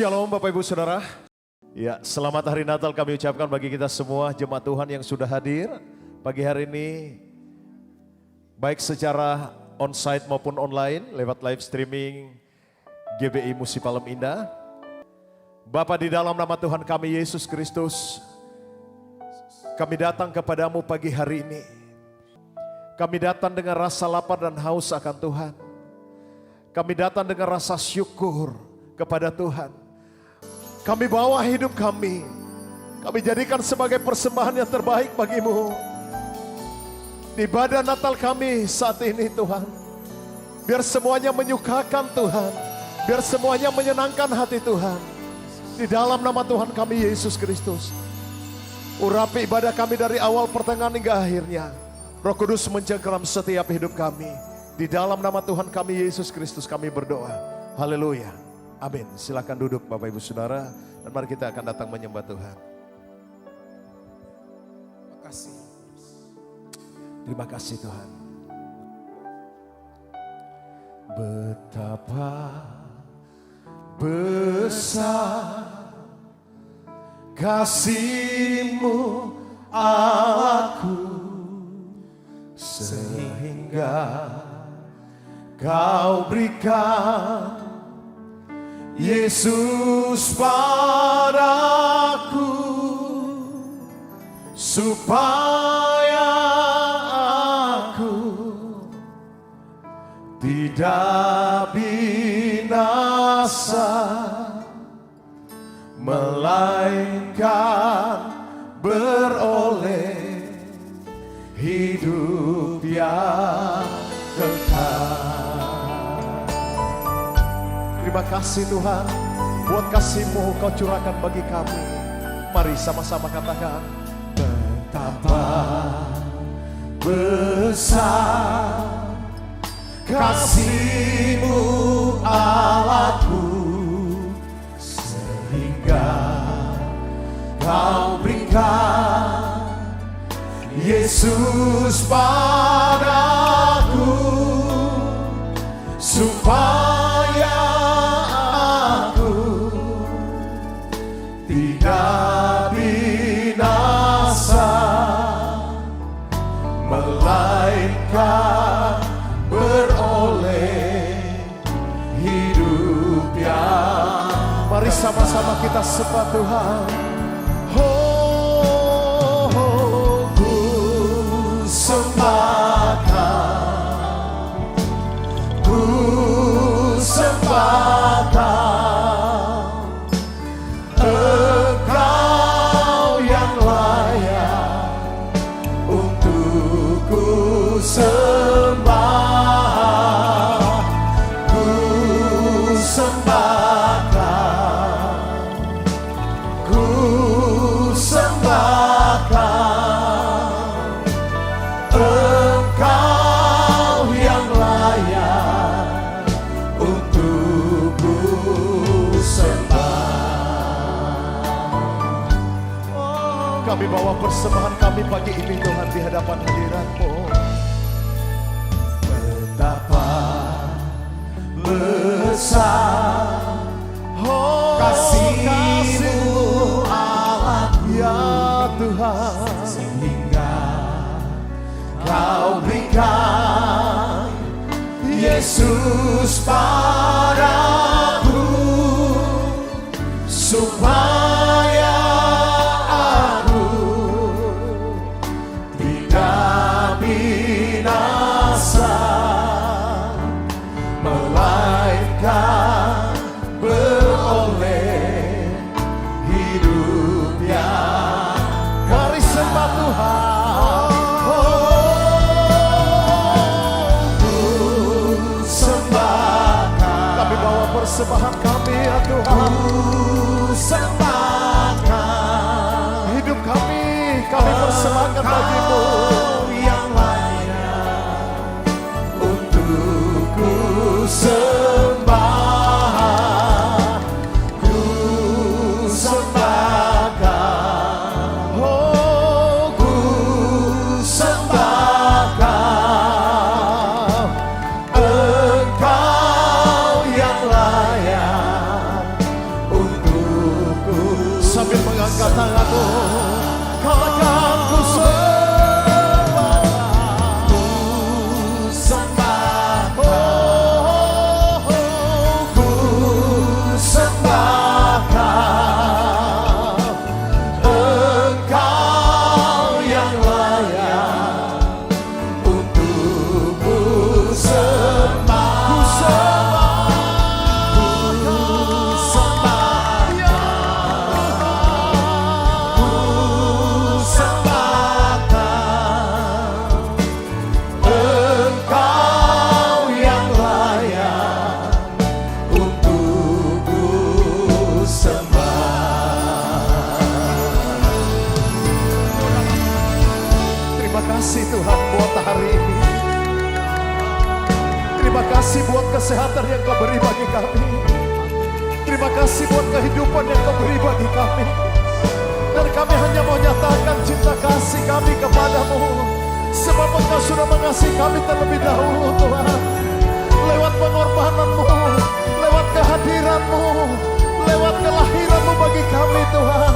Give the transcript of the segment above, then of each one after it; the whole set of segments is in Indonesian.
Shalom Bapak Ibu Saudara. Ya, selamat hari Natal kami ucapkan bagi kita semua jemaat Tuhan yang sudah hadir pagi hari ini. Baik secara onsite maupun online lewat live streaming GBI Musi Palem Indah. Bapa, di dalam nama Tuhan kami Yesus Kristus, kami datang kepadamu pagi hari ini. Kami datang dengan rasa lapar dan haus akan Tuhan. Kami datang dengan rasa syukur kepada Tuhan. Kami bawa hidup kami jadikan sebagai persembahan yang terbaik bagimu. Di ibadah Natal kami saat ini Tuhan, biar semuanya menyukakan Tuhan, biar semuanya menyenangkan hati Tuhan. Di dalam nama Tuhan kami Yesus Kristus, urapi ibadah kami dari awal pertengahan hingga akhirnya. Roh Kudus mencengkeram setiap hidup kami. Di dalam nama Tuhan kami Yesus Kristus kami berdoa. Haleluya. Amin. Silakan duduk Bapak Ibu Saudara, dan mari kita akan datang menyembah Tuhan. Terima kasih. Terima kasih Tuhan. Betapa besar kasih-Mu Allahku, sehingga Kau berikan Yesus padaku, supaya aku tidak binasa, melainkan beroleh hidup yang kekal. Terima kasih Tuhan, buat kasih-Mu Kau curahkan bagi kami. Mari sama-sama katakan, betapa besar kasih-Mu Allahku, sehingga Kau berikan Yesus padaku, supaya tidak binasa, melainkan beroleh hidup yang. Mari sama-sama kita sembah Tuhan. Oh, ku sembahkan, ku sembahkan bawa persembahan kami pagi ini Tuhan di hadapan hadirat-Mu. Betapa besar kasih-Mu Allahku, ya Tuhan, sehingga Kau berikan Yesus padaku, supaya binasa, melainkan beroleh hidup yang. Mari sembah Tuhan. Ku sembahkan. Kami bawa persembahan kami ya Tuhan. Ku sembahkan hidup kami persembahkan bagi-Mu. Sembah, ku sembahkan, oh ku sembahkan Engkau yang layak kesehatan yang Kau beri bagi kami. Terima kasih buat kehidupan yang Kau beri bagi kami. Dan kami hanya mau nyatakan cinta kasih kami kepadamu. Sebab Engkau sudah mengasihi kami terlebih dahulu Tuhan. Lewat pengorbananmu, lewat kehadiranmu, lewat kelahiranmu bagi kami Tuhan.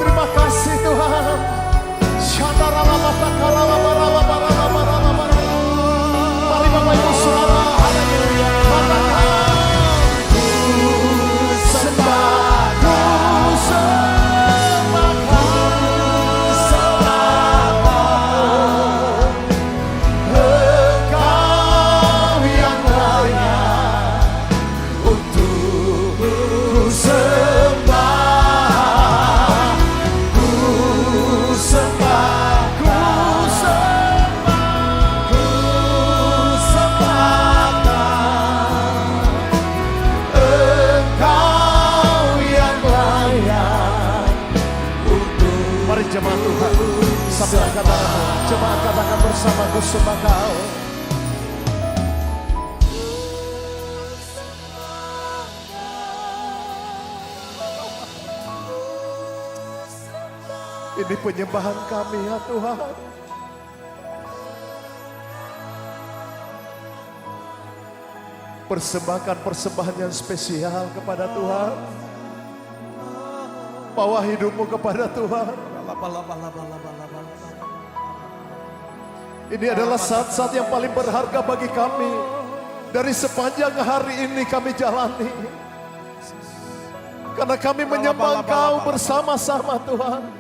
Terima kasih Tuhan. Mari Bapak Ibu Saudara, katakan jemaat Tuhan, sambil angkat tanganmu, jemaat katakan bersamaku, sembah Kau. Ini penyembahan kami ya Tuhan. Persembahkan persembahan yang spesial kepada Tuhan. Bawa hidupmu kepada Tuhan. Ini adalah saat-saat yang paling berharga bagi kami. Dari sepanjang hari ini kami jalani. Karena kami menyembah Engkau bersama-sama Tuhan.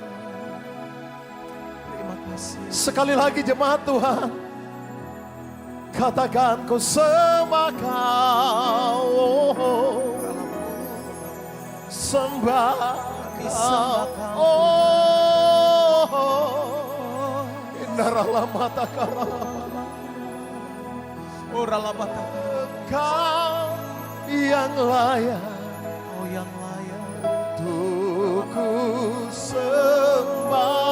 Sekali lagi jemaat Tuhan, katakan ku sembah Kau, sembah Kau, Indarala mata Kau yang layak, untuk ku sembah.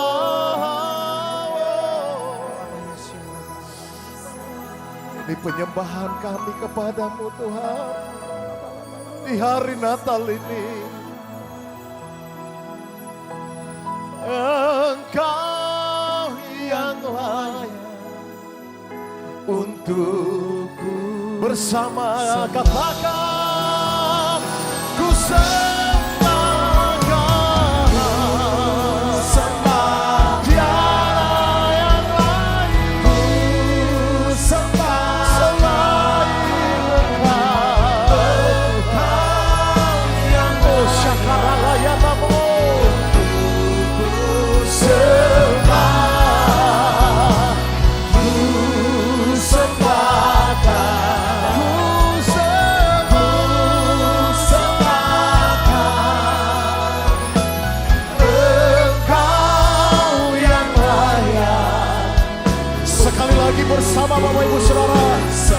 Ini penyembahan kami kepadamu Tuhan. Di hari Natal ini Engkau yang layak untukku bersama. Katakan ku sembah Kau, sembah tiada yang lain, ku sembah selain Engkau, Engkau yang syakaralaya namo. Bersama Bapak Ibu Saudara,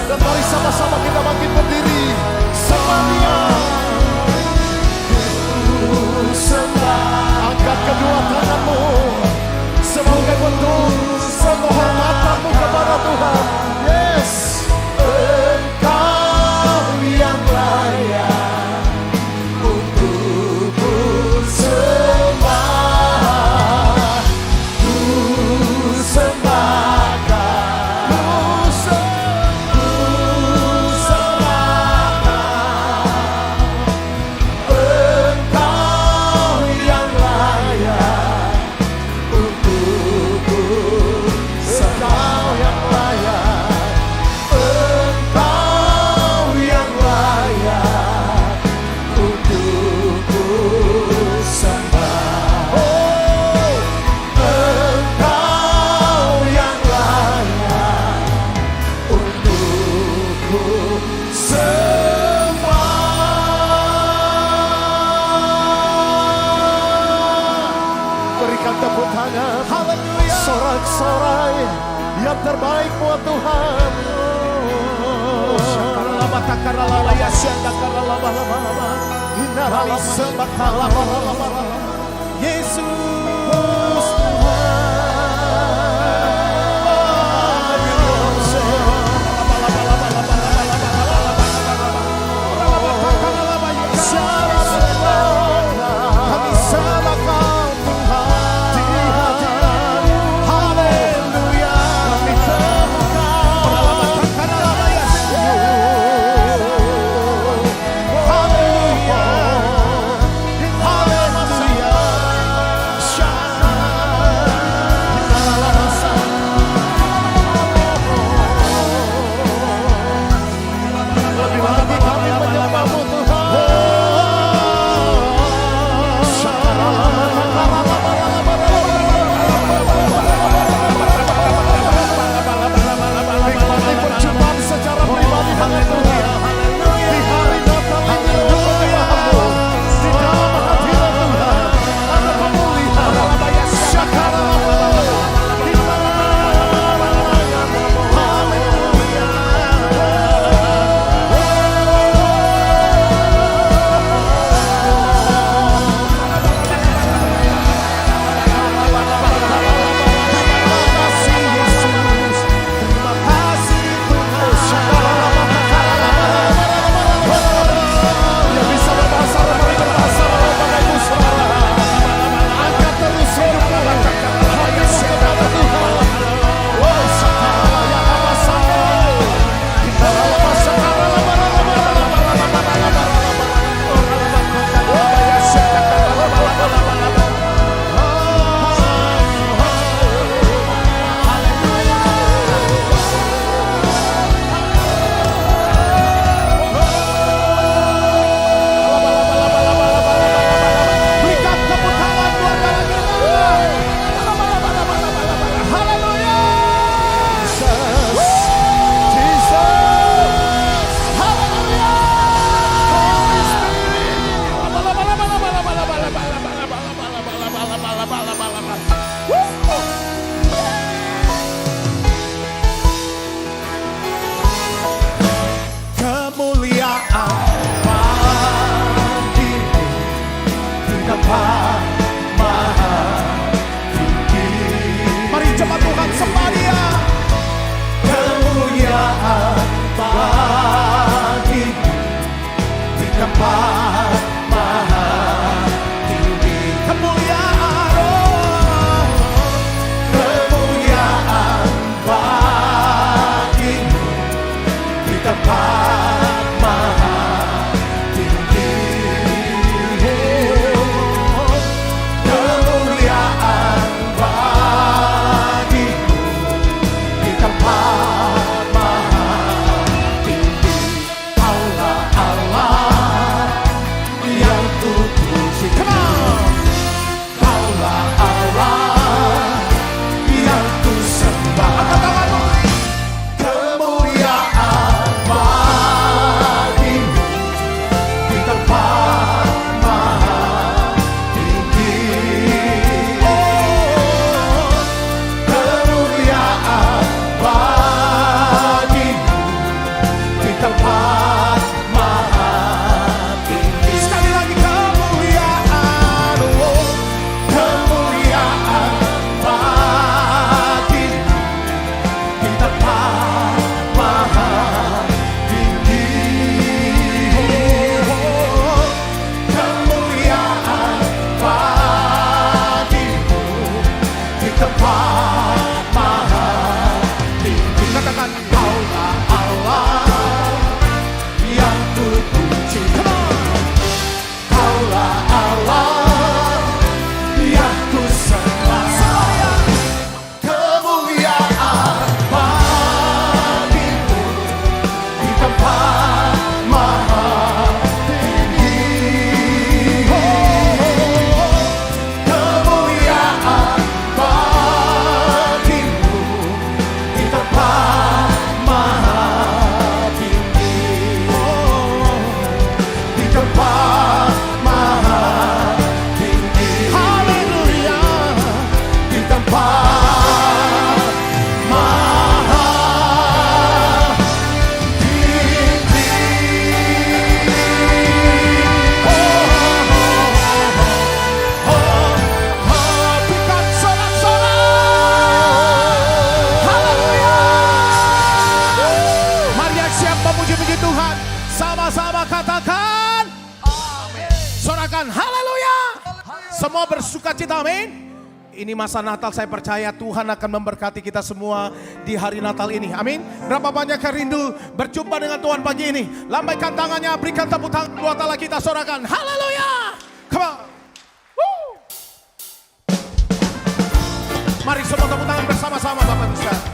dan mari sama-sama kita bangkit berdiri. Sembah Dia, angkat kedua tanganmu sebagai bentuk penghormatanmu kepada Tuhan. Yes, Engkau yang layak untuk ku sembah, ku sembah. Sorak-sorai yang terbaik buat Tuhan. Yesus Tuhan. tempat maha tinggi. Kemuliaan, kemuliaan bagimu di tempat maha tinggi. Kemuliaan bagimu di tempat maha tinggi. Allah, Allah yang ku puji. Come on. Allah, Allah yang ku sembah. Angkat tanganmu. Kemuliaan bagimu di tempat maha tinggi. Oh, kemuliaan bagimu di tempat maha tinggi. Sekali lagi kemuliaan, oh, kemuliaan bagimu di tempat maha tinggi. Oh, kemuliaan bagimu di tempat maha tinggi. Katakan Allah, Allah yang ku puji. Come on. Allah, Allah yang ku sembah. Kemuliaan bagimu di tempat maha tinggi. Oh, kemuliaan bagimu di tempat maha tinggi. Oh, di tempat maha tinggi. Haleluya. Di tempat maha tinggi. Berikan sorak-sorak. Haleluya. Mari yang siap memuji-muji Tuhan, sama-sama katakan amin. Sorakan haleluya. Semua bersuka cita, amin. Ini masa Natal, saya percaya Tuhan akan memberkati kita semua di hari Natal ini. Amin. Berapa banyak yang rindu berjumpa dengan Tuhan pagi ini? Lambaikan tangannya, berikan tepuk tangan buat Allah kita, sorakan haleluya. Come on. Woo. Mari semua tepuk tangan bersama-sama Bapak Ibu sekalian.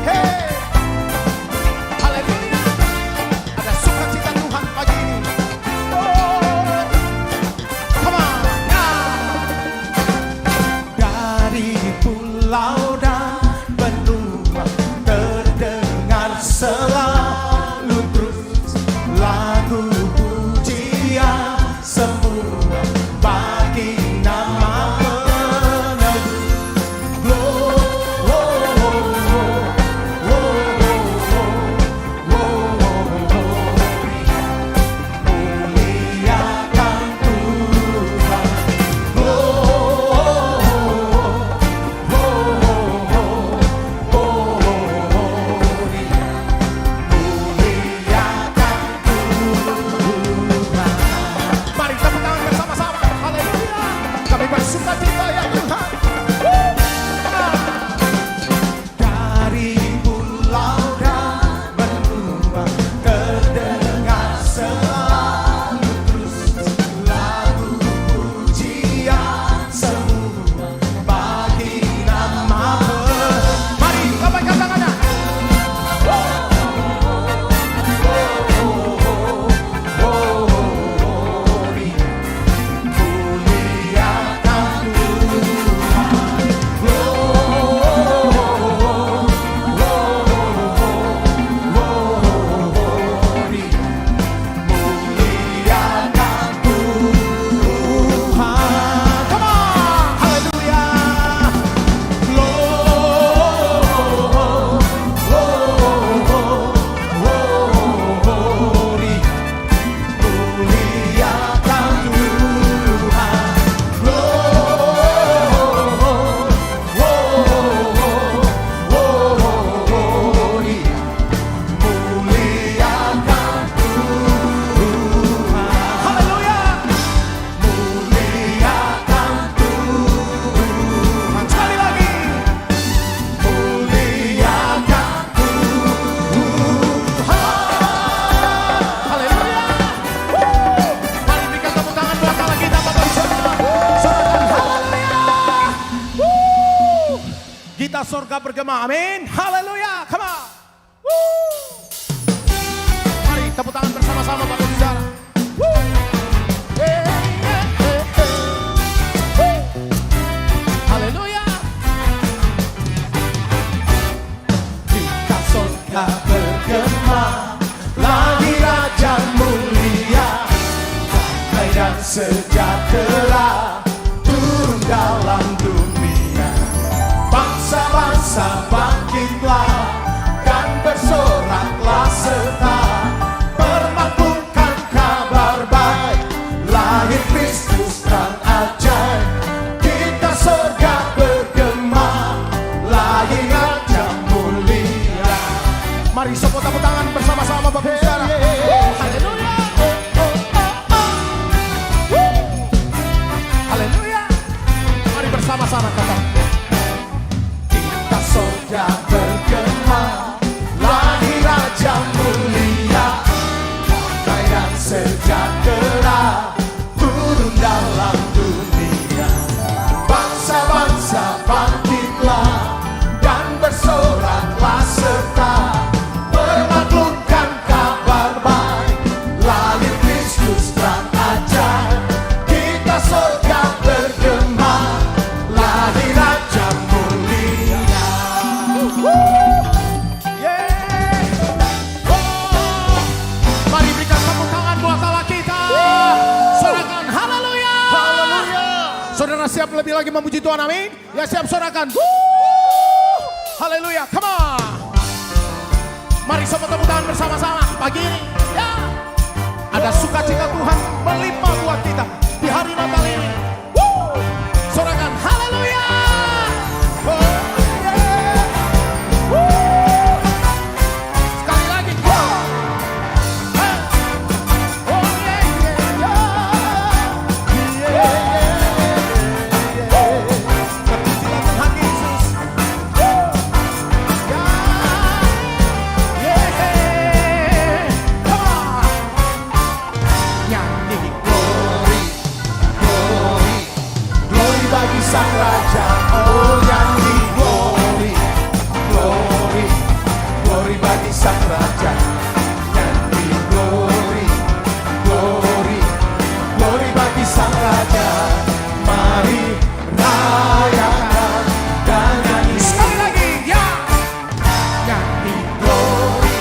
Hey. Haleluya. Ada sukacita Tuhan pagi ini. Come on. Dari pulau dan benua terdengar selalu terus lagu pujian semua bagi nama penebus. sorga bergema. Amin. Haleluya. Come on. Woo. Mari tepuk tangan bersama-sama Bapak Ibu Saudara. Woo. Haleluya. Jika sorga bergema, lagi Raja mulia, damai dan sejahtera turun dalam dunia. Bangsa-bangsa bangkitlah dan bersoraklah serta permaklumkan kabar baik, lahir Kristus terang ajaib. Kita sorga bergema, lahir Raja mulia. Mari sopot tepuk tangan bersama-sama Bapak Ibu Saudara. Haleluya. Haleluya. Mari bersama-sama kata. Kita sorga bergema, lahir Raja mulia, damai dan sejahtera turun dalam dunia. Bangsa-bangsa bangkitlah dan bersoraklah serta permaklumkan kabar baik, lahir Kristus terang ajaib. Kita sorga bergema, lahir Raja mulia. Yeah. Oh. Mari berikan tepuk tangan buat Allah kita. Sorakan haleluya. Saudara siap lebih lagi memuji Tuhan, amin. Ya siap sorakan. Haleluya, come on. Mari sama tepuk tangan bersama-sama pagi ini. Ya. Ada sukacita Tuhan melimpah buat kita di hari Natal ini. Sorakan haleluya. Oh, yeah. Sekali lagi. Oh, yeah, yeah. Terpujilah Tuhan Yesus. Nyanyi glory, glory, glory bagi Sang Raja. Oh nyanyi glory, glory, glory bagi Sang Raja. Nyanyi glory, glory, glory bagi Sang Raja. Mari rayakan dan nyanyi sekali lagi ya. Nyanyi glory,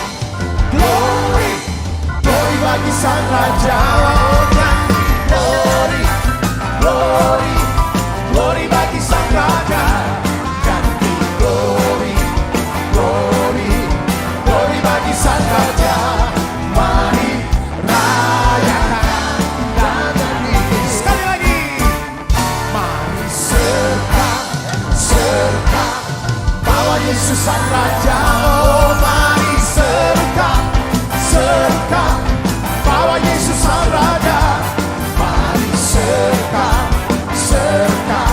glory, glory bagi Sang Raja. Oh, nyanyi glory, glory, glory bagi Sang Raja. Nyanyi glory, glory, glory bagi Sang Raja. Mari rayakan dan nyanyi sekali lagi. Mari serta, serta bawa Yesus Sang Raja. Oh mari serta, serta bawa Yesus Sang Raja. Mari serta, serta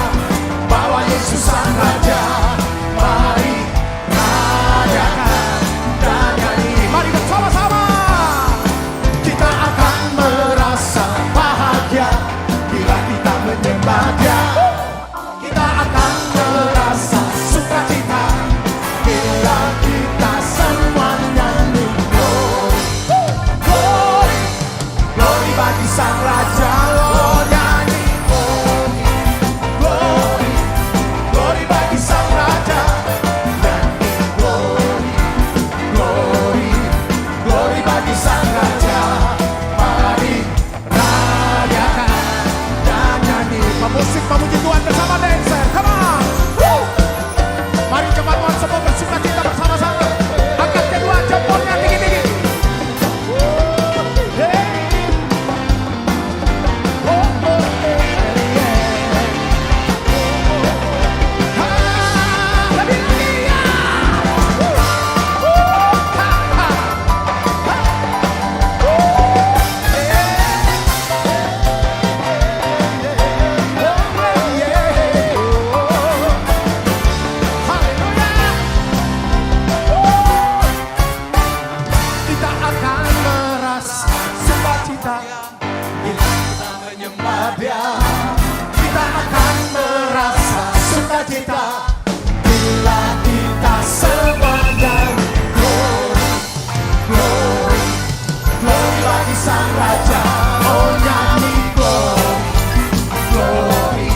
Sang Raja. Oh nyanyi glory, glory,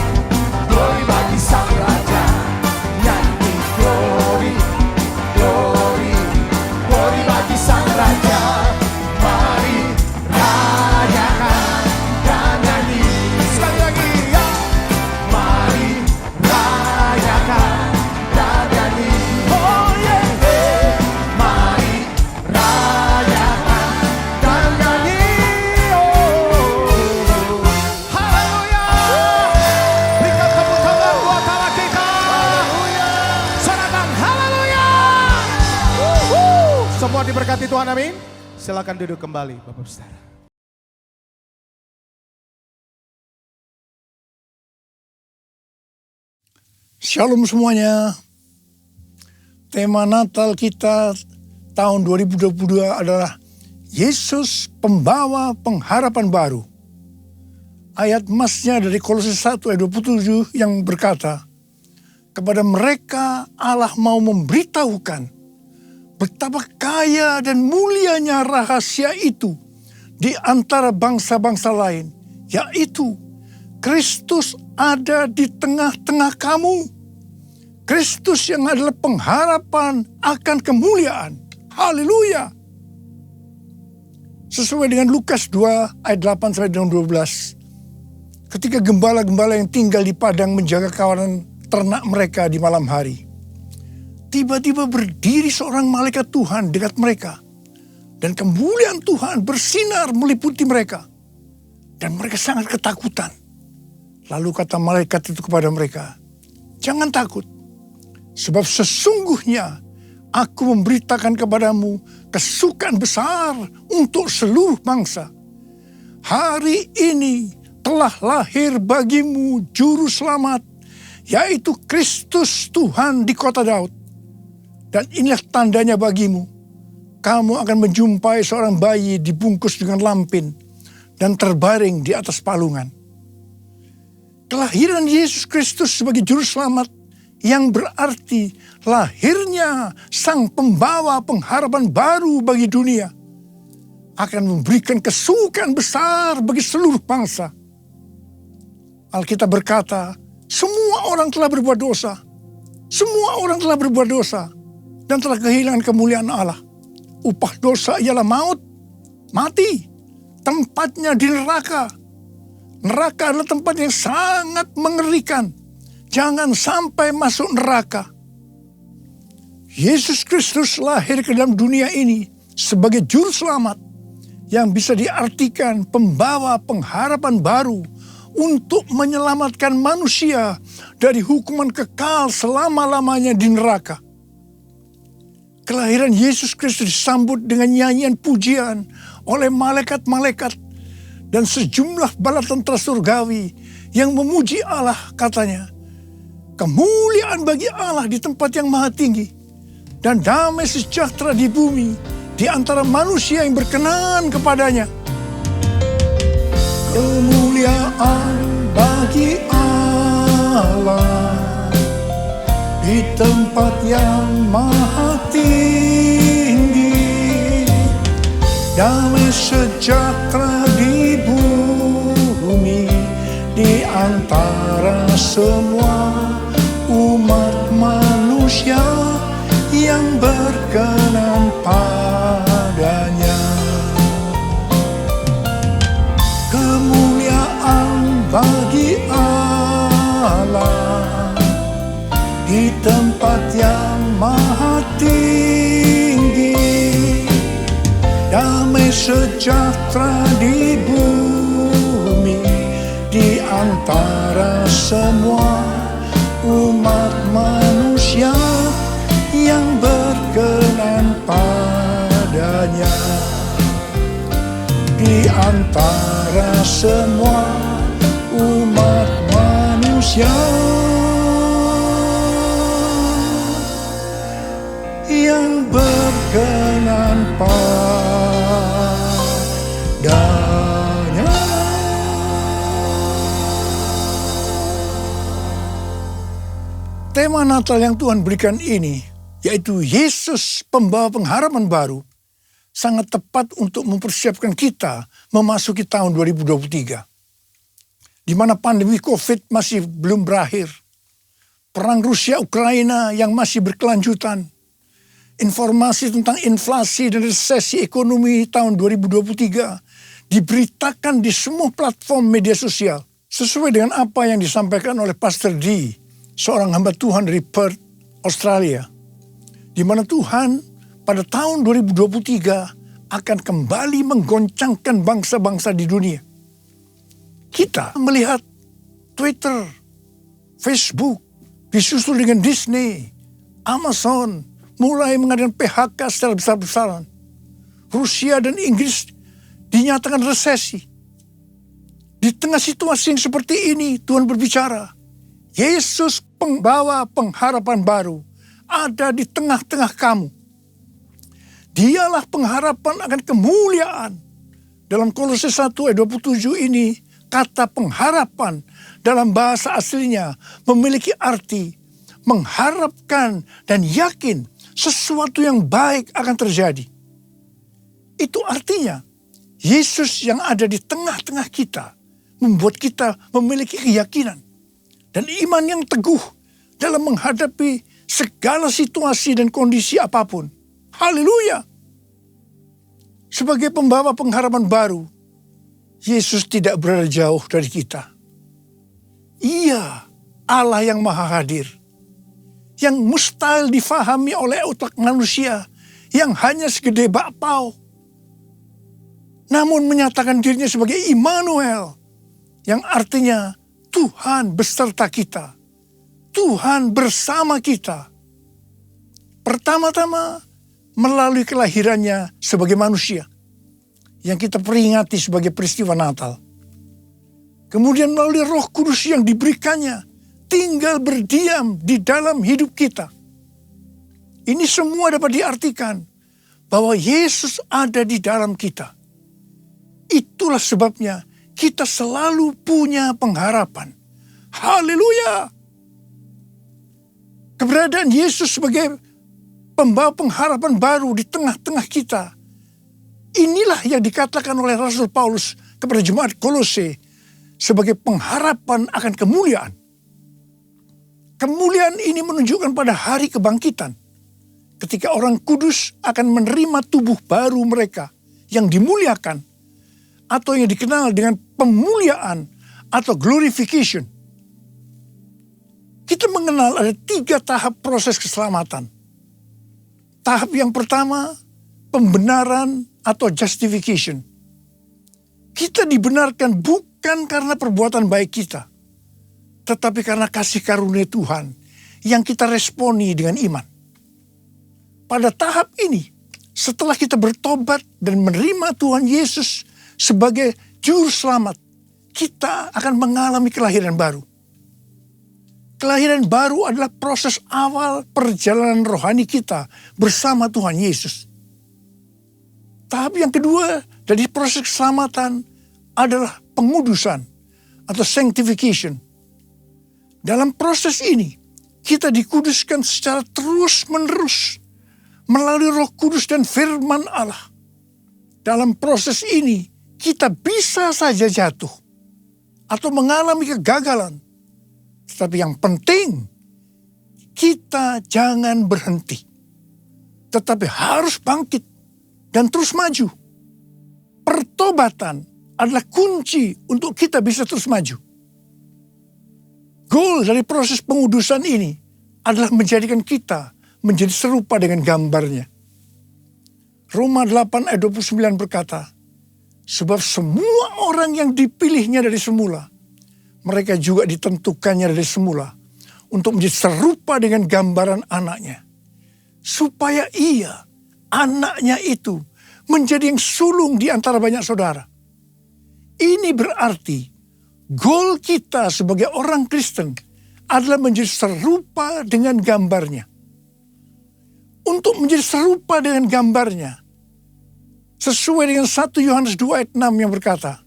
glory bagi Sang Raja. Nyanyi glory, glory, glory bagi Sang Raja. Mari rayakan dan nyanyi. Sekali lagi ya. Mari rayakan dan nyanyi. Oh yeah, yeah. Mari rayakan dan nyanyi. Oh, haleluya. Berikan tepuk tangan buat Allah kita. Sorakan haleluya. Semua diberkati Tuhan, amin. Silakan duduk kembali Bapak Saudara. Shalom semuanya. Tema Natal kita tahun 2022 adalah Yesus pembawa pengharapan baru. Ayat emasnya dari Kolose 1 ayat 27 yang berkata, kepada mereka Allah mau memberitahukan betapa kaya dan mulianya rahasia itu di antara bangsa-bangsa lain, yaitu Kristus ada di tengah-tengah kamu. Kristus yang adalah pengharapan akan kemuliaan. Haleluya. Sesuai dengan Lukas 2 ayat 8 sampai dengan 12. Ketika gembala-gembala yang tinggal di padang menjaga kawanan ternak mereka di malam hari, tiba-tiba berdiri seorang malaikat Tuhan dekat mereka. Dan kemuliaan Tuhan bersinar meliputi mereka. Dan mereka sangat ketakutan. Lalu kata malaikat itu kepada mereka, jangan takut, sebab sesungguhnya aku memberitakan kepadamu kesukaan besar untuk seluruh bangsa. Hari ini telah lahir bagimu juru selamat, yaitu Kristus Tuhan di kota Daud. Dan inilah tandanya bagimu, kamu akan menjumpai seorang bayi dibungkus dengan lampin dan terbaring di atas palungan. Kelahiran Yesus Kristus sebagai juru selamat yang berarti lahirnya sang pembawa pengharapan baru bagi dunia akan memberikan kesukaan besar bagi seluruh bangsa. Alkitab berkata, semua orang telah berbuat dosa. Semua orang telah berbuat dosa dan telah kehilangan kemuliaan Allah. Upah dosa ialah maut, mati, tempatnya di neraka. Neraka adalah tempat yang sangat mengerikan. Jangan sampai masuk neraka. Yesus Kristus lahir ke dalam dunia ini sebagai juru selamat yang bisa diartikan pembawa pengharapan baru untuk menyelamatkan manusia dari hukuman kekal selama-lamanya di neraka. Kelahiran Yesus Kristus disambut dengan nyanyian pujian oleh malaikat-malaikat dan sejumlah bala tentara surgawi yang memuji Allah, katanya, kemuliaan bagi Allah di tempat yang maha tinggi dan damai sejahtera di bumi di antara manusia yang berkenan kepadanya. Kemuliaan bagi Allah di tempat yang maha tinggi, damai sejahtera di bumi di antara semua umat manusia yang berkenan padanya. Kemuliaan bagi Allah di tempat yang maha tinggi, damai sejahtera di bumi di antara semua umat manusia yang berkenan padanya. Di antara semua umat manusia yang berkenan padanya. Tema Natal yang Tuhan berikan ini, yaitu Yesus pembawa pengharapan baru, sangat tepat untuk mempersiapkan kita memasuki tahun 2023. Di mana pandemi COVID masih belum berakhir. Perang Rusia-Ukraina yang masih berkelanjutan. Informasi tentang inflasi dan resesi ekonomi tahun 2023 diberitakan di semua platform media sosial. Sesuai dengan apa yang disampaikan oleh Pastor D, seorang hamba Tuhan dari Perth, Australia. Di mana Tuhan pada tahun 2023 akan kembali menggoncangkan bangsa-bangsa di dunia. Kita melihat Twitter, Facebook, disusul dengan Disney, Amazon, mulai mengadakan PHK secara besar-besaran. Rusia dan Inggris dinyatakan resesi. Di tengah situasi yang seperti ini, Tuhan berbicara, Yesus pembawa pengharapan baru ada di tengah-tengah kamu. Dialah pengharapan akan kemuliaan. Dalam Kolose 1 ayat 27 ini, kata pengharapan dalam bahasa aslinya memiliki arti mengharapkan dan yakin sesuatu yang baik akan terjadi. Itu artinya Yesus yang ada di tengah-tengah kita membuat kita memiliki keyakinan dan iman yang teguh dalam menghadapi segala situasi dan kondisi apapun. Haleluya! Sebagai pembawa pengharapan baru, Yesus tidak berada jauh dari kita. Ia Allah yang maha hadir, yang mustahil difahami oleh otak manusia yang hanya segede bakpao. Namun menyatakan dirinya sebagai Immanuel, yang artinya Tuhan beserta kita. Tuhan bersama kita. Pertama-tama melalui kelahirannya sebagai manusia, yang kita peringati sebagai peristiwa Natal. Kemudian melalui Roh Kudus yang diberikannya, tinggal berdiam di dalam hidup kita. Ini semua dapat diartikan bahwa Yesus ada di dalam kita. Itulah sebabnya kita selalu punya pengharapan. Haleluya! Keberadaan Yesus sebagai pembawa pengharapan baru di tengah-tengah kita. Inilah yang dikatakan oleh Rasul Paulus kepada jemaat Kolose sebagai pengharapan akan kemuliaan. Kemuliaan ini menunjukkan pada hari kebangkitan, ketika orang kudus akan menerima tubuh baru mereka yang dimuliakan, atau yang dikenal dengan pemuliaan atau glorification. Kita mengenal ada 3 tahap proses keselamatan. Tahap yang pertama, pembenaran atau justification. Kita dibenarkan bukan karena perbuatan baik kita, tetapi karena kasih karunia Tuhan yang kita responi dengan iman. Pada tahap ini, setelah kita bertobat dan menerima Tuhan Yesus sebagai juru selamat, kita akan mengalami kelahiran baru. Kelahiran baru adalah proses awal perjalanan rohani kita bersama Tuhan Yesus. Tahap yang kedua dari proses keselamatan adalah pengudusan atau sanctification. Dalam proses ini, kita dikuduskan secara terus-menerus melalui Roh Kudus dan firman Allah. Dalam proses ini, kita bisa saja jatuh atau mengalami kegagalan. Tetapi yang penting, kita jangan berhenti. Tetapi harus bangkit dan terus maju. Pertobatan adalah kunci untuk kita bisa terus maju. Goal dari proses pengudusan ini adalah menjadikan kita menjadi serupa dengan gambarnya. Roma 8 ayat 29 berkata, sebab semua orang yang dipilihnya dari semula, mereka juga ditentukannya dari semula untuk menjadi serupa dengan gambaran anaknya. Supaya ia, anaknya itu, menjadi yang sulung di antara banyak saudara. Ini berarti goal kita sebagai orang Kristen adalah menjadi serupa dengan gambarnya. Untuk menjadi serupa dengan gambarnya, sesuai dengan 1 Yohanes 2 ayat 6 yang berkata,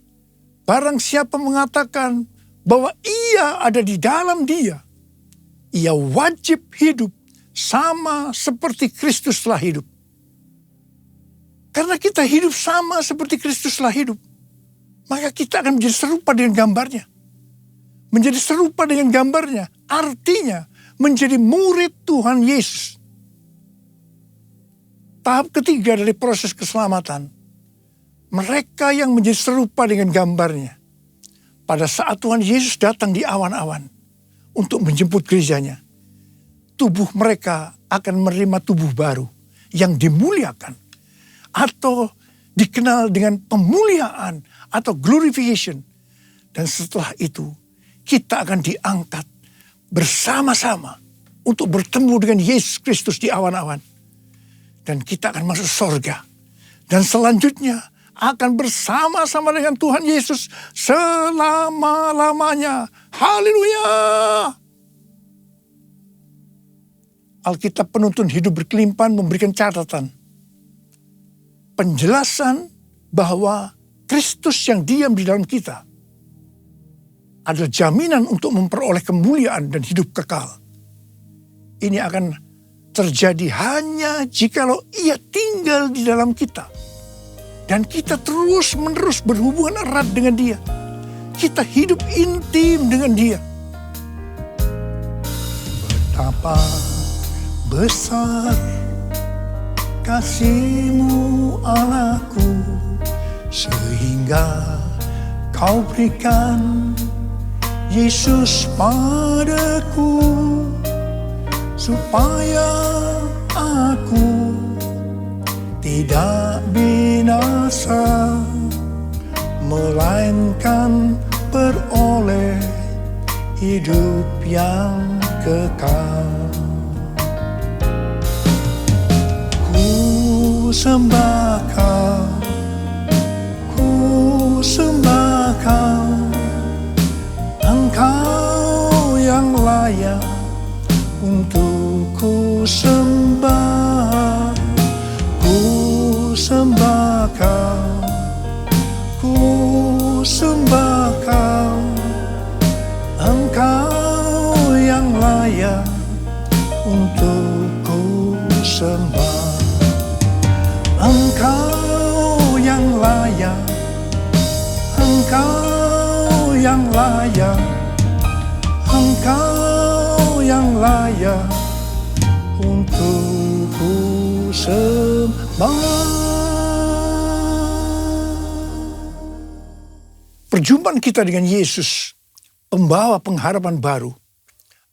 barang siapa mengatakan bahwa ia ada di dalam dia, ia wajib hidup sama seperti Kristus telah hidup. Karena kita hidup sama seperti Kristuslah hidup, maka kita akan menjadi serupa dengan gambarnya. Menjadi serupa dengan gambarnya, artinya menjadi murid Tuhan Yesus. Tahap ketiga dari proses keselamatan, mereka yang menjadi serupa dengan gambarnya. Pada saat Tuhan Yesus datang di awan-awan untuk menjemput gerejanya, tubuh mereka akan menerima tubuh baru yang dimuliakan, atau dikenal dengan pemuliaan atau glorification. Dan setelah itu kita akan diangkat bersama-sama untuk bertemu dengan Yesus Kristus di awan-awan. Dan kita akan masuk surga. Dan selanjutnya akan bersama-sama dengan Tuhan Yesus selama-lamanya. Haleluya! Alkitab Penuntun Hidup Berkelimpahan memberikan catatan. Penjelasan bahwa Kristus yang diam di dalam kita adalah jaminan untuk memperoleh kemuliaan dan hidup kekal. Ini akan terjadi hanya jikalau Ia tinggal di dalam kita. Dan kita terus-menerus berhubungan erat dengan Dia. Kita hidup intim dengan Dia. Betapa besar kasih-Mu Allahku, sehingga Kau berikan Yesus padaku, supaya aku tidak binasa, melainkan beroleh hidup yang kekal. Ku sembah Kau, ku sembah Kau, Engkau yang layak untuk ku sembah. Ku sembah Kau, ku sembah Kau, Engkau yang layak untuk ku sembah. Engkau yang layak, Engkau yang layak, Engkau yang layak untuk ku sembah. Perjumpaan kita dengan Yesus, pembawa pengharapan baru,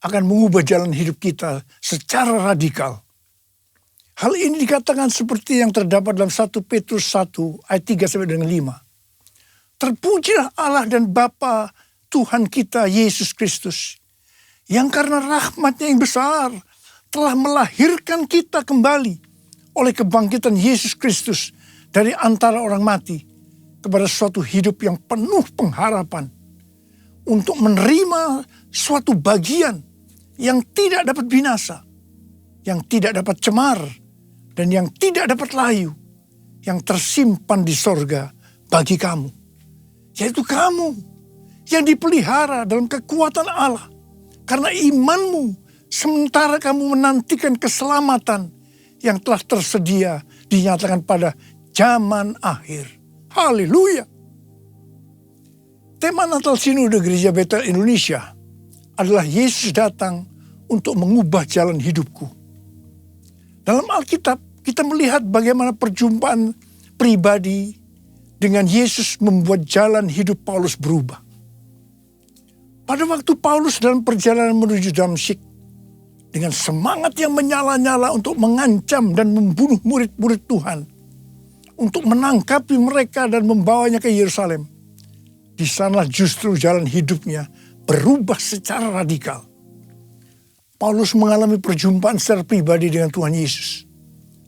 akan mengubah jalan hidup kita secara radikal. Hal ini dikatakan seperti yang terdapat dalam 1 Petrus 1 ayat 3-5. Terpujilah Allah dan Bapa Tuhan kita Yesus Kristus, yang karena rahmat-Nya yang besar telah melahirkan kita kembali oleh kebangkitan Yesus Kristus dari antara orang mati kepada suatu hidup yang penuh pengharapan, untuk menerima suatu bagian yang tidak dapat binasa, yang tidak dapat cemar, dan yang tidak dapat layu, yang tersimpan di sorga bagi kamu. Yaitu kamu yang dipelihara dalam kekuatan Allah karena imanmu, sementara kamu menantikan keselamatan yang telah tersedia dinyatakan pada zaman akhir. Haleluya! Tema Natal Sinode Gereja Betel Indonesia adalah Yesus datang untuk mengubah jalan hidupku. Dalam Alkitab kita melihat bagaimana perjumpaan pribadi dengan Yesus membuat jalan hidup Paulus berubah. Pada waktu Paulus dalam perjalanan menuju Damsyik, dengan semangat yang menyala-nyala untuk mengancam dan membunuh murid-murid Tuhan, untuk menangkapi mereka dan membawanya ke Yerusalem, di sana justru jalan hidupnya berubah secara radikal. Paulus mengalami perjumpaan secara pribadi dengan Tuhan Yesus.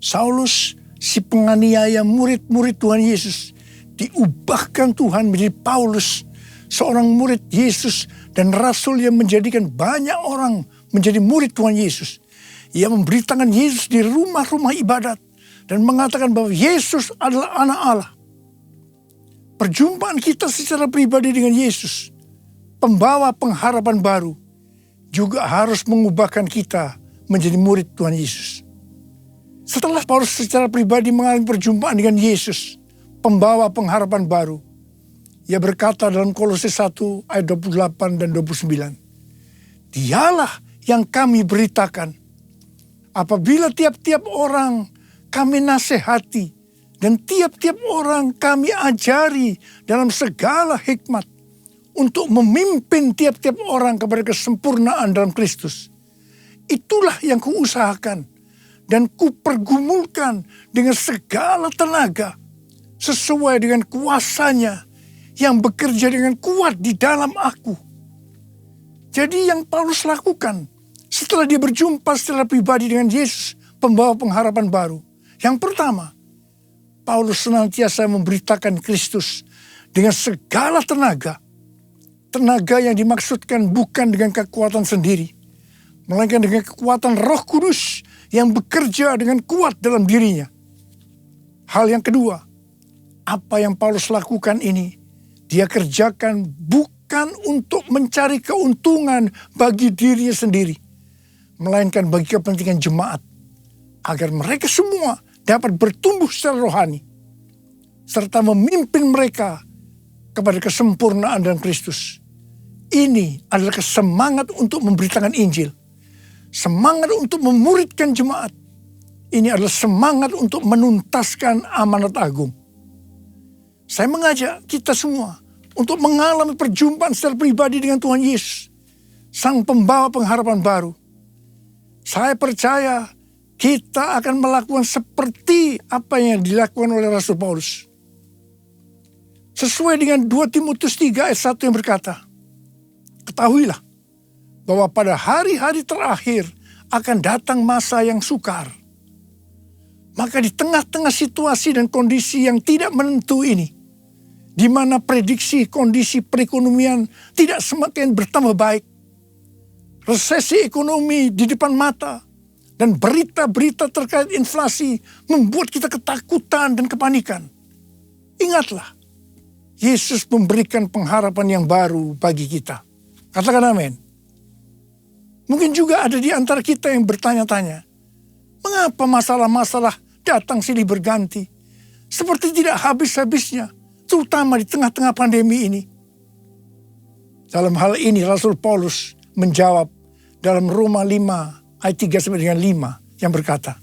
Saulus, si penganiaya murid-murid Tuhan Yesus, diubahkan Tuhan menjadi Paulus, seorang murid Yesus dan rasul yang menjadikan banyak orang menjadi murid Tuhan Yesus. Ia memberitakan Yesus di rumah-rumah ibadat dan mengatakan bahwa Yesus adalah anak Allah. Perjumpaan kita secara pribadi dengan Yesus, pembawa pengharapan baru, juga harus mengubahkan kita menjadi murid Tuhan Yesus. Setelah Paulus secara pribadi mengalami perjumpaan dengan Yesus, pembawa pengharapan baru, ia berkata dalam Kolose 1 ayat 28 dan 29, Dialah yang kami beritakan, apabila tiap-tiap orang kami nasihati, dan tiap-tiap orang kami ajari dalam segala hikmat, untuk memimpin tiap-tiap orang kepada kesempurnaan dalam Kristus. Itulah yang kuusahakan dan kupergumulkan dengan segala tenaga, sesuai dengan kuasanya yang bekerja dengan kuat di dalam aku. Jadi yang Paulus lakukan setelah dia berjumpa secara pribadi dengan Yesus, pembawa pengharapan baru. Yang pertama, Paulus senantiasa memberitakan Kristus dengan segala tenaga. Tenaga yang dimaksudkan bukan dengan kekuatan sendiri, melainkan dengan kekuatan Roh Kudus yang bekerja dengan kuat dalam dirinya. Hal yang kedua, apa yang Paulus lakukan ini, dia kerjakan bukan untuk mencari keuntungan bagi dirinya sendiri, melainkan bagi kepentingan jemaat, agar mereka semua dapat bertumbuh secara rohani, serta memimpin mereka kepada kesempurnaan dalam Kristus. Ini adalah semangat untuk memberitakan Injil, semangat untuk memuridkan jemaat. Ini adalah semangat untuk menuntaskan amanat agung. Saya mengajak kita semua untuk mengalami perjumpaan secara pribadi dengan Tuhan Yesus, Sang Pembawa pengharapan baru. Saya percaya kita akan melakukan seperti apa yang dilakukan oleh Rasul Paulus. Sesuai dengan 2 Timotius 3 ayat 1 yang berkata, Ketahuilah bahwa pada hari-hari terakhir akan datang masa yang sukar. Maka di tengah-tengah situasi dan kondisi yang tidak menentu ini, di mana prediksi kondisi perekonomian tidak semakin bertambah baik, resesi ekonomi di depan mata, dan berita-berita terkait inflasi membuat kita ketakutan dan kepanikan. Ingatlah, Yesus memberikan pengharapan yang baru bagi kita. Katakan amin. Mungkin juga ada di antara kita yang bertanya-tanya, mengapa masalah-masalah datang silih berganti, seperti tidak habis-habisnya, terutama di tengah-tengah pandemi ini. Dalam hal ini Rasul Paulus menjawab dalam Roma 5 ayat 3-5 yang berkata,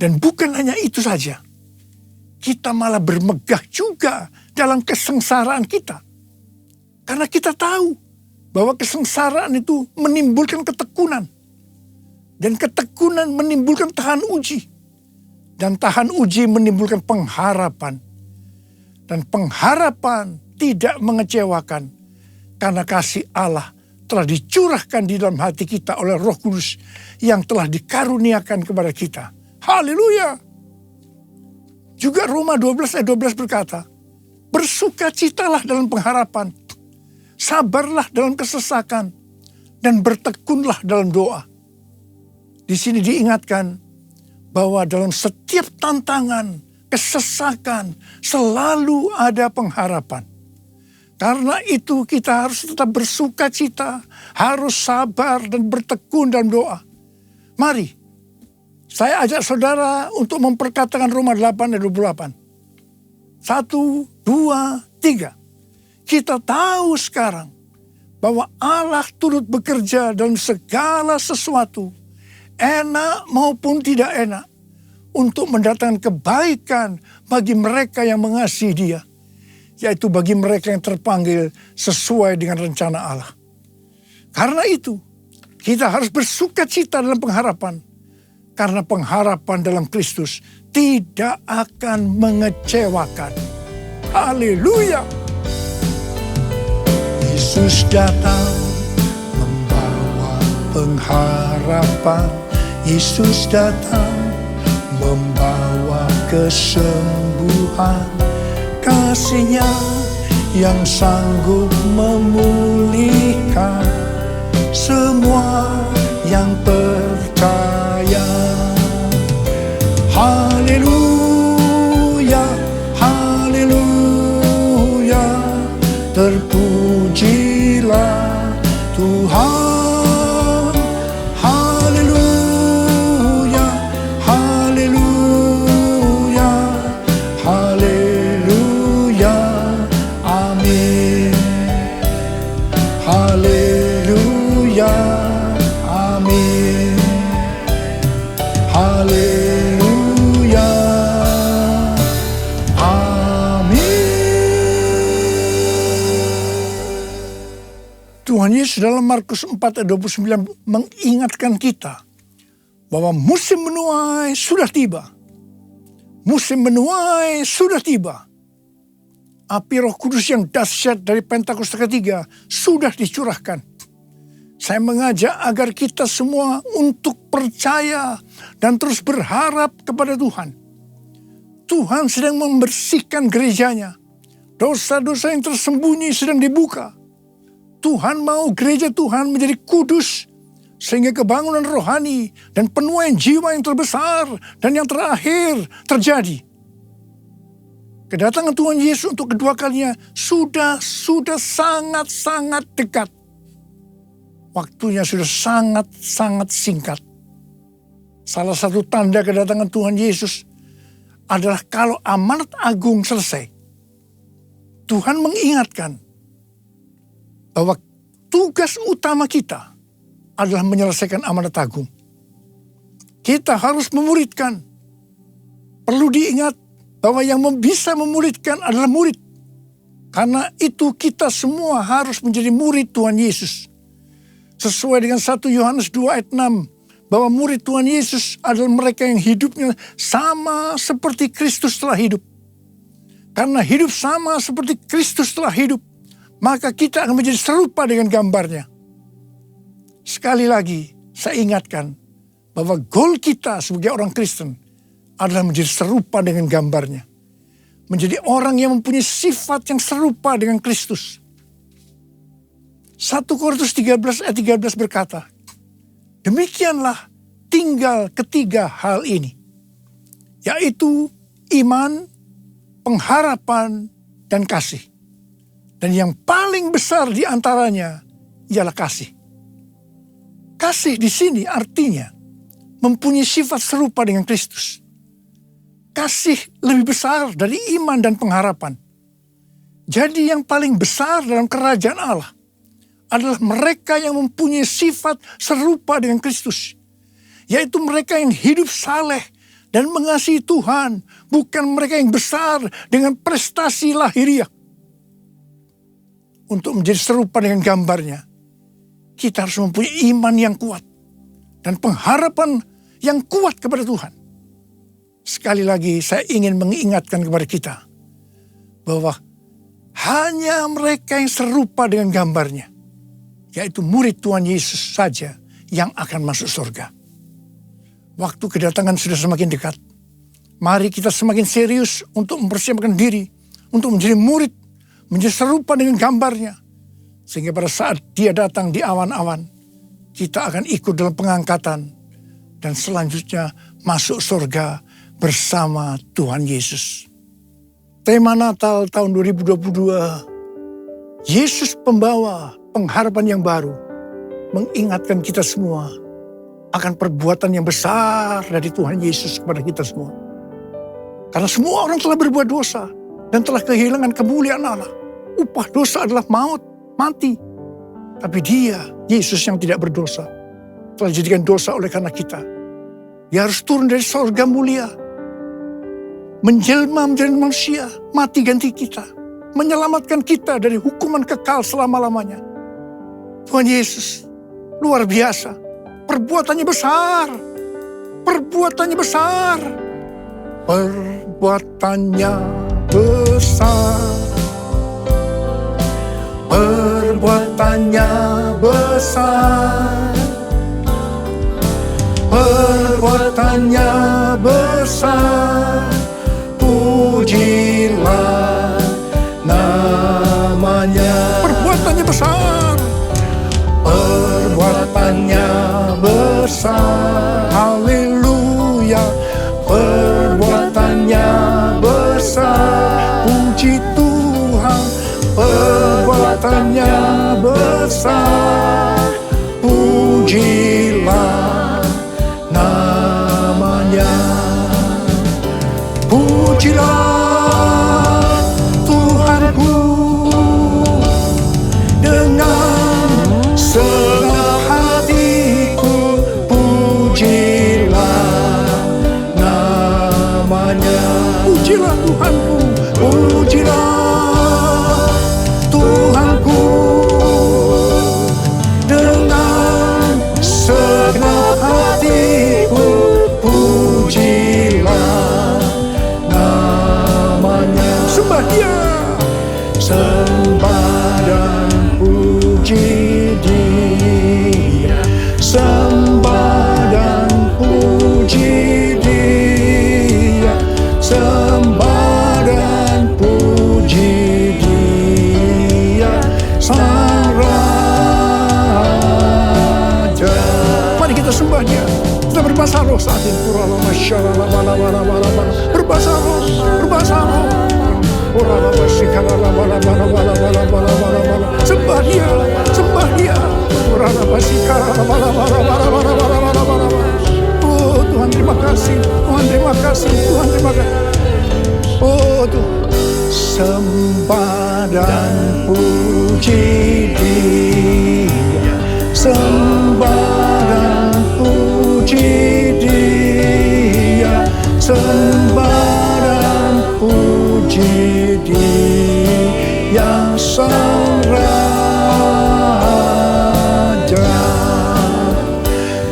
dan bukan hanya itu saja, kita malah bermegah juga dalam kesengsaraan kita. Karena kita tahu bahwa kesengsaraan itu menimbulkan ketekunan. Dan ketekunan menimbulkan tahan uji. Dan tahan uji menimbulkan pengharapan. Dan pengharapan tidak mengecewakan. Karena kasih Allah telah dicurahkan di dalam hati kita oleh Roh Kudus yang telah dikaruniakan kepada kita. Haleluya. Juga Roma 12 ayat 12 berkata, bersukacitalah dalam pengharapan, sabarlah dalam kesesakan, dan bertekunlah dalam doa. Di sini diingatkan bahwa dalam setiap tantangan, kesesakan, selalu ada pengharapan. Karena itu kita harus tetap bersukacita, harus sabar dan bertekun dalam doa. Mari, saya ajak saudara untuk memperkatakan Roma 8 ayat 28. 1, 2, 3. Kita tahu sekarang bahwa Allah turut bekerja dalam segala sesuatu, enak maupun tidak enak, untuk mendatangkan kebaikan bagi mereka yang mengasihi Dia, yaitu bagi mereka yang terpanggil sesuai dengan rencana Allah. Karena itu, kita harus bersukacita dalam pengharapan, karena pengharapan dalam Kristus tidak akan mengecewakan. Haleluya! Yesus datang membawa pengharapan. Yesus datang membawa kesembuhan. Kasih-Nya yang sanggup memulihkan semua yang percaya. Haleluya, haleluya, terpujilah Tuhan. Haleluya, haleluya, Tuhan Yesus dalam Markus 4 ayat 29 mengingatkan kita bahwa musim menuai sudah tiba. Musim menuai sudah tiba. Api Roh Kudus yang dahsyat dari Pentakosta ketiga sudah dicurahkan. Saya mengajak agar kita semua untuk percaya dan terus berharap kepada Tuhan. Tuhan sedang membersihkan gerejanya. Dosa-dosa yang tersembunyi sedang dibuka. Tuhan mau gereja Tuhan menjadi kudus, sehingga kebangunan rohani dan penuaian jiwa yang terbesar dan yang terakhir terjadi. Kedatangan Tuhan Yesus untuk kedua kalinya sudah sangat-sangat dekat. Waktunya sudah sangat-sangat singkat. Salah satu tanda kedatangan Tuhan Yesus adalah kalau amanat agung selesai. Tuhan mengingatkan bahwa tugas utama kita adalah menyelesaikan amanat agung. Kita harus memuridkan. Perlu diingat bahwa yang bisa memuridkan adalah murid. Karena itu kita semua harus menjadi murid Tuhan Yesus. Sesuai dengan 1 Yohanes 2 ayat 6. Bahwa murid Tuhan Yesus adalah mereka yang hidupnya sama seperti Kristus telah hidup. Karena hidup sama seperti Kristus telah hidup, maka kita akan menjadi serupa dengan gambarnya. Sekali lagi, saya ingatkan bahwa goal kita sebagai orang Kristen adalah menjadi serupa dengan gambarnya. Menjadi orang yang mempunyai sifat yang serupa dengan Kristus. 1 Korintus 13 ayat 13 berkata, demikianlah tinggal ketiga hal ini, yaitu iman, pengharapan, dan kasih. Dan yang paling besar di antaranya ialah kasih. Kasih di sini artinya mempunyai sifat serupa dengan Kristus. Kasih lebih besar dari iman dan pengharapan. Jadi yang paling besar dalam kerajaan Allah adalah mereka yang mempunyai sifat serupa dengan Kristus. Yaitu mereka yang hidup saleh dan mengasihi Tuhan, bukan mereka yang besar dengan prestasi lahiriah. Untuk menjadi serupa dengan gambarnya, kita harus mempunyai iman yang kuat dan pengharapan yang kuat kepada Tuhan. Sekali lagi saya ingin mengingatkan kepada kita bahwa hanya mereka yang serupa dengan gambarnya, yaitu murid Tuhan Yesus saja yang akan masuk surga. Waktu kedatangan sudah semakin dekat. Mari kita semakin serius untuk mempersiapkan diri, untuk menjadi murid, menjadi serupa dengan gambarnya. Sehingga pada saat dia datang di awan-awan, kita akan ikut dalam pengangkatan. Dan selanjutnya masuk surga bersama Tuhan Yesus. Tema Natal tahun 2022, Yesus pembawa pengharapan yang baru, mengingatkan kita semua akan perbuatan yang besar dari Tuhan Yesus kepada kita semua. Karena semua orang telah berbuat dosa dan telah kehilangan kemuliaan Allah. Upah dosa adalah maut, mati. Tapi dia, Yesus yang tidak berdosa, telah dijadikan dosa oleh karena kita. Dia harus turun dari surga mulia, menjelma menjadi manusia, mati ganti kita, menyelamatkan kita dari hukuman kekal selama-lamanya. Tuhan Yesus luar biasa. Perbuatannya besar. Perbuatannya besar. Perbuatannya besar. Perbuatannya besar. Perbuatannya besar. Pujilah namanya. Perbuatannya besar. Perbuatannya besar. Haleluya. Perbuatannya besar. Puji Tuhan. Perbuatannya besar. Pujilah namanya. Pujilah Tuhanku dengan segenap hatiku. Pujilah namanya. Pujilah Tuhanku. Pujilah Tuhanku sembah dan puji Dia, sembah dan puji Dia, sembah dan puji Dia, Sang Raja. Mari kita sembah Dia. Kita berbahasa roh saat ini. Berbahasa roh, berbahasa roh. Sembah Dia, sembah Dia. Oh Tuhan terima kasih, Tuhan terima kasih, Tuhan terima kasih. Oh Tuhan, sembah dan puji Dia, sembah dan puji Dia, sembah dan puji Dia, Sang Raja.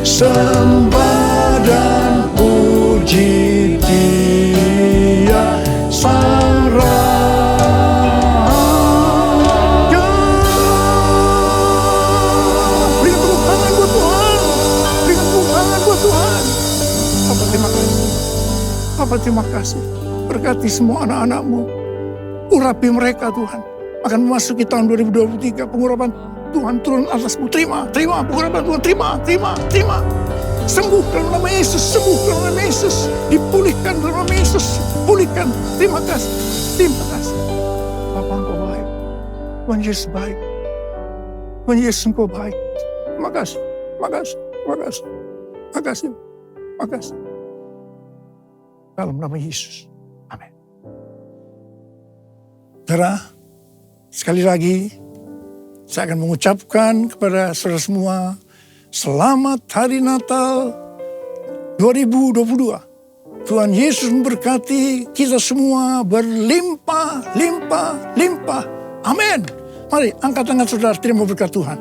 Sembah dan puji Dia, Sang Raja. Berikan tepuk tangan buat Tuhan, berikan tepuk tangan buat Tuhan. Papa terima kasih, Papa terima kasih. Berkati semua anak-anak-Mu, urapi mereka Tuhan. Akan memasuki tahun 2023, pengurapan Tuhan turun atasmu. Terima pengurapan Tuhan, terima. Sembuh dalam nama Yesus, sembuh dalam nama Yesus. Dipulihkan dalam nama Yesus, pulihkan. Terima kasih. Bapa Engkau baik, Tuhan Yesus baik, Tuhan Yesus Engkau baik. Terima kasih. Dalam nama Yesus, amin. Saudara, sekali lagi saya akan mengucapkan kepada saudara semua, selamat Hari Natal 2022. Tuhan Yesus memberkati kita semua berlimpah. Amin. Mari angkat tangan saudara, terima berkat Tuhan.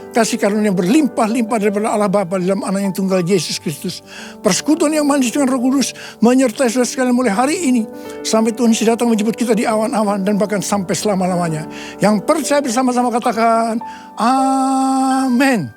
Kasih karunia yang berlimpah-limpah daripada Allah Bapa dalam Anak yang tunggal Yesus Kristus. Persekutuan yang manis dengan Roh Kudus menyertai saudara sekalian mulai hari ini sampai Tuhan Yesus datang menjemput kita di awan-awan dan bahkan sampai selama-lamanya. Yang percaya bersama-sama katakan amin.